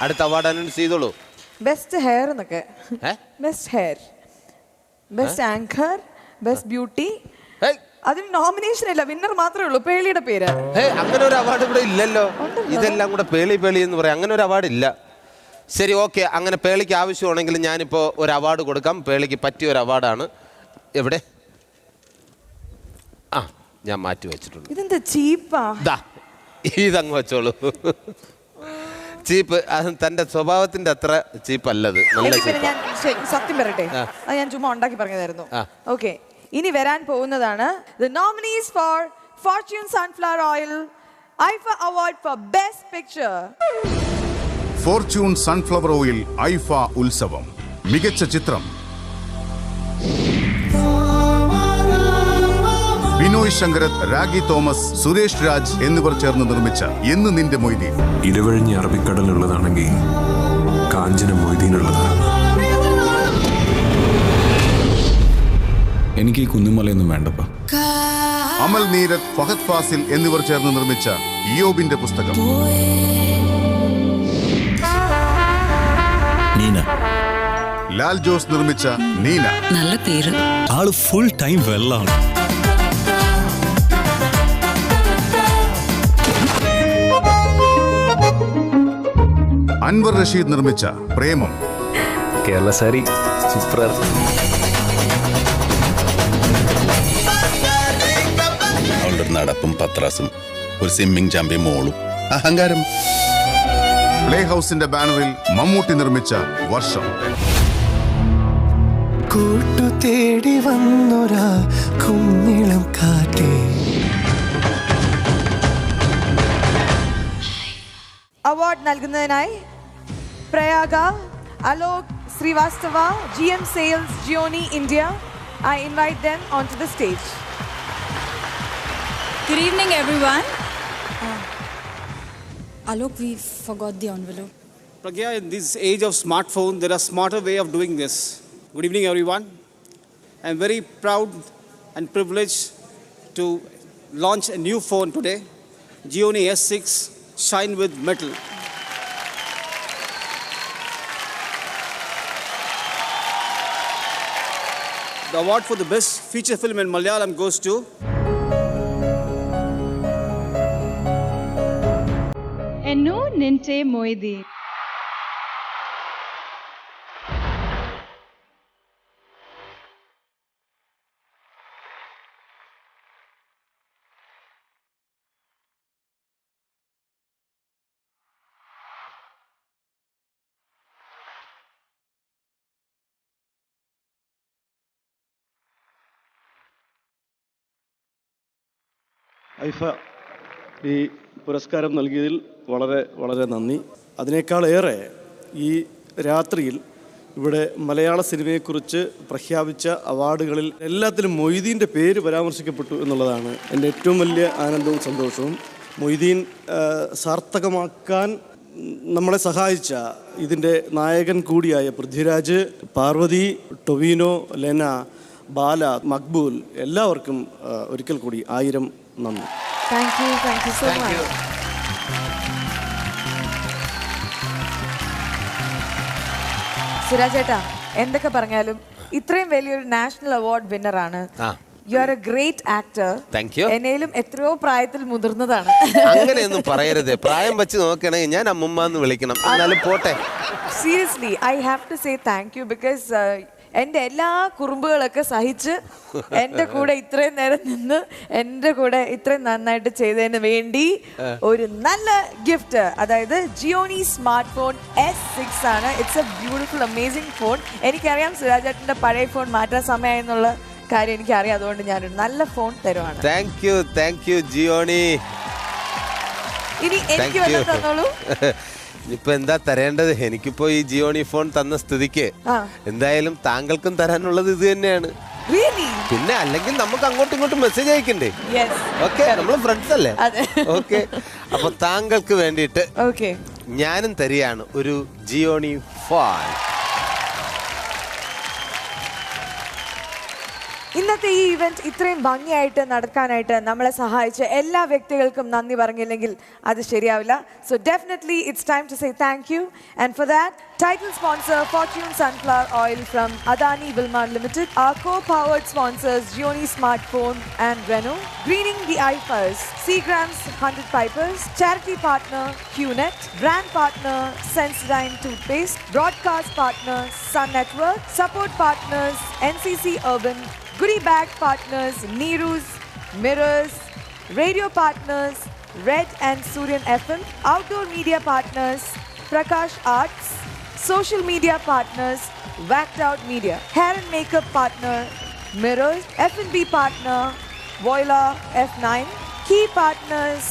അടുത്ത award announce ചെയ്തോളൂ. Best hair എന്നൊക്കെ. Best hair, best anchor, best beauty. അതിന് നോമിനേഷൻ ഇല്ല, വിന്നർ മാത്രമേ ഉള്ളൂ. പേളിയുടെ പേര്. അങ്ങനെ ഒരു അവാർഡ് ഇവിടെ ഇല്ലല്ലോ. ഇതെല്ലാം കൂടെ പേളി പേളി എന്ന് പറയാം. അങ്ങനെ ഒരു അവാർഡ് ഇല്ല. ശരി, ഓക്കെ. അങ്ങനെ പേളിക്ക് ആവശ്യമാണെങ്കിൽ ഞാനിപ്പോൾ ഒരു അവാർഡ് കൊടുക്കാം. പേളിക്ക് പറ്റിയ ഒരു അവാർഡാണ്. എവിടെ? ആ, ഞാൻ മാറ്റി വെച്ചിട്ടുണ്ട്. ഇതെന്താ ചീപ്പാ? ഇതങ്ങ് വെച്ചോളൂ. ചീപ്പ് തന്റെ സ്വഭാവത്തിന്റെ അത്ര ചീപ്പല്ലത്. ഞാൻ സത്യം പറയട്ടെ, അത് ഞാൻ ചുമ്മാ ഉണ്ടാക്കി പറഞ്ഞതായിരുന്നു. ഓക്കെ, ഇനി വരാൻ പോകുന്നതാണ് the nominees for Fortune Sunflower Oil IFA Award for Best Picture. Fortune sunflower oil IIFA ഉത്സവം. മികച്ച ചിത്രം ബിനോയ് ശങ്കരത്ത്, രാഗി തോമസ്, സുരേഷ് രാജ് എന്നിവർ ചേർന്ന് നിർമ്മിച്ച എന്ന് നിന്റെ മൊയ്തീൻ. ഇരുവഴിഞ്ഞ് അറബിക്കടലുള്ളതാണെങ്കിൽ കാഞ്ചന മൊയ്തീനുള്ളതാണ്. എനിക്ക് ഈ കുന്നുമലയൊന്നും വേണ്ടപ്പാ. അമൽ നീരത്, ഫഹദ് ഫാസിൽ എന്നിവർ ചേർന്ന് നിർമ്മിച്ച ഇയോബിന്റെ പുസ്തകം. നീന. ലാൽ ജോസ് നിർമ്മിച്ച നീന. നല്ല പേര്. ആള് ഫുൾ ടൈം വെല്ലാണ്. അൻവർ റഷീദ് നിർമ്മിച്ച പ്രേമം. കേരള സാരി സൂപ്പർ. അവളുടെ നടപ്പും പത്രാസും ഒരു സ്വിമ്മിംഗ് ചാമ്പ്യൻ മോളും അഹങ്കാരം. പ്ലേ ഹൗസിന്റെ ബാനറിൽ മമ്മൂട്ടി നിർമ്മിച്ച വർഷം. കൂട്ടു തേടി വന്നൊരാ കുഞ്ഞിളം കാറ്റേ. അവാർഡ് നൽകുന്നതിനായി Prayaga, Alok Srivastava, GM Sales, Gioni India. I invite them onto the stage. Good evening, everyone. Alok, we forgot the envelope. Pragya, in this age of smartphone, there are smarter way of doing this. Good evening, everyone. I am very proud and privileged to launch a new phone today, Gioni S6 Shine with Metal. The award for the best feature film in Malayalam goes to Ennu Ninte Moideen. ഐഫ ഈ പുരസ്കാരം നൽകിയതിൽ വളരെ വളരെ നന്ദി. അതിനേക്കാളേറെ ഈ രാത്രിയിൽ ഇവിടെ മലയാള സിനിമയെക്കുറിച്ച് പ്രഖ്യാപിച്ച അവാർഡുകളിൽ എല്ലാത്തിലും മൊയ്തീൻ്റെ പേര് പരാമർശിക്കപ്പെട്ടു എന്നുള്ളതാണ് എൻ്റെ ഏറ്റവും വലിയ ആനന്ദവും സന്തോഷവും. മൊയ്തീൻ സാർത്ഥകമാക്കാൻ നമ്മളെ സഹായിച്ച ഇതിൻ്റെ നായകൻ കൂടിയായ പൃഥ്വിരാജ്, പാർവതി, ടൊവിനോ, ലെന, ബാല, മക്ബൂൽ എല്ലാവർക്കും ഒരിക്കൽ കൂടി 1000 നന്ദി. Thank you so much. Suraj ചേട്ടാ, എന്തൊക്കെ പറഞ്ഞാലും ഇത്രയും വലിയൊരു നാഷണൽ അവാർഡ് വിന്നറാണ്. You are a great actor. എന്നേലും എത്രയോ പ്രായത്തിൽ മുതിർന്നതാണ്. അങ്ങനെയൊന്നും പറയരുത്. പ്രായം വെച്ച് നോക്കണെങ്കിൽ ഞാൻ അമ്മുമ്മ എന്ന് വിളിക്കണം. എന്നാലും പോട്ടെ. Seriously I have to say thank you because എൻ്റെ എല്ലാ കുറുമ്പുകളൊക്കെ സഹിച്ച് എൻ്റെ കൂടെ ഇത്രയും നേരം നിന്ന് എൻ്റെ കൂടെ ഇത്രയും നന്നായിട്ട് ചെയ്തതിന് വേണ്ടി ഒരു നല്ല ഗിഫ്റ്റ്, അതായത് ജിയോണി സ്മാർട്ട് ഫോൺ S6 ആണ്. It's A beautiful amazing phone. എനിക്കറിയാം സുരാജ് ചേട്ടൻ്റെ പഴയ ഫോൺ മാറ്റാൻ സമയമായി എന്നുള്ള കാര്യം എനിക്കറിയാം. അതുകൊണ്ട് ഞാനൊരു നല്ല ഫോൺ തരുവാണ്. Thank you Gionee. ഇനി എനിക്ക് വല്ലതും തന്നോളൂ. ഇപ്പൊ എന്താ തരേണ്ടത്? എനിക്കിപ്പോ ഈ ജിയോണി ഫോൺ തന്ന സ്ഥിതിക്ക് എന്തായാലും താങ്കൾക്കും തരാനുള്ളത് ഇത് തന്നെയാണ്. പിന്നെ അല്ലെങ്കിൽ നമുക്ക് അങ്ങോട്ടും ഇങ്ങോട്ടും മെസ്സേജ് അയക്കണ്ടേ? ഓക്കെ, നമ്മൾ ഫ്രണ്ട്സ് അല്ലേ? ഓക്കെ, അപ്പൊ താങ്കൾക്ക് വേണ്ടിയിട്ട് ഞാനും തരികയാണ് ഒരു ജിയോണി ഫോൺ. ഇന്നത്തെ ഈ ഇവന്റ് ഇത്രയും ഭംഗിയായിട്ട് നടക്കാനായിട്ട് നമ്മളെ സഹായിച്ച എല്ലാ വ്യക്തികൾക്കും നന്ദി പറഞ്ഞില്ലെങ്കിൽ അത് ശരിയാവില്ല. So definitely it's time to say thank you, and for that title sponsor Fortune Sunflower Oil from Adani Wilmar Limited, our co-powered sponsors Gioni Smartphone and Renault, greening the IFAs, Seagram's 100 Pipers, charity partner QNet, brand partner Sensodyne Toothpaste, broadcast partner Sun Network, support partners NCC Urban, goodie bag partners Neeru's, Mirrors, radio partners Red and Suryan FM, outdoor media partners Prakash Arts, social media partners Whacked Out Media, hair and makeup partner Mirrors, F&B partner Voila F9, key partners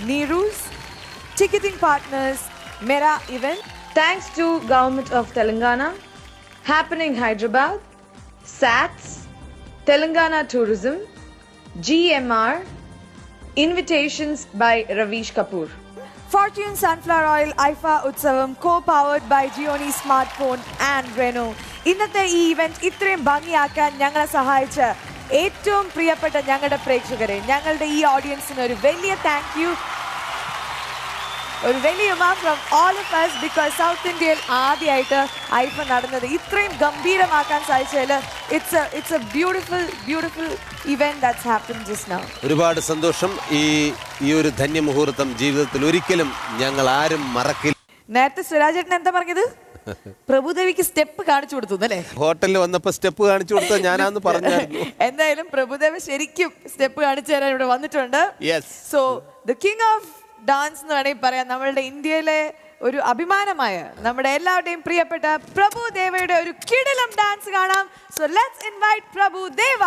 Neeru's, ticketing partners Mera Event. Thanks to Government of Telangana, Happening Hyderabad, SATS, Telangana Tourism, GMR, invitations by Ravish Kapoor. Fortune Sunflower Oil IFA Utsavam co-powered by Gioni Smartphone and Renault. ഇന്നത്തെ ഈ event ഇത്രയും ഭംഗിയാക്കാൻ ഞങ്ങളെ സഹായിച്ച ഏറ്റവും പ്രിയപ്പെട്ട ഞങ്ങളുടെ പ്രേക്ഷകരെ, ഞങ്ങളുടെ ഈ ഓഡിയൻസിന് ഒരു വലിയ താങ്ക് യു, ഒരു വലിയ from all of us, because south ഇന്ത്യയിൽ ആദ്യമായിട്ട് ഐഫ നടന്നത് ഇത്രയും ഗംഭീരമാക്കാൻ സാധിച്ചതിൽ it's A beautiful event that's happen just now. ഒരുപാട് സന്തോഷം. ഈ ഒരു ധന്യമുഹൂർത്തം ജീവിതത്തിൽ ഒരിക്കലും ഞങ്ങൾ ആരും മറക്കില്ല. നേരത്തെ സുരാജേട്ടൻ എന്താ പറഞ്ഞത്? പ്രഭുദേവിക്ക് സ്റ്റെപ്പ് കാണിച്ചു കൊടുത്തു അല്ലേ? ഹോട്ടലിൽ വന്നപ്പോ സ്റ്റെപ്പ് കാണിച്ചു കൊടുത്ത ഞാനാന്ന് പറഞ്ഞായിരുന്നു. എന്തായാലും പ്രഭുദേവ ശരിക്കും സ്റ്റെപ്പ് കാണിച്ചു തരാൻ ഇവിടെ വന്നിട്ടുണ്ട്. So the king of dance എന്ന് വേണമെങ്കിൽ പറയാം. നമ്മളുടെ ഇന്ത്യയിലെ ഒരു അഭിമാനമായ നമ്മുടെ എല്ലാവരുടെയും പ്രിയപ്പെട്ട പ്രഭുദേവയുടെ ഒരു കിടിലം ഡാൻസ് കാണാം. So let's invite Prabhudeva.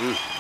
ഉം.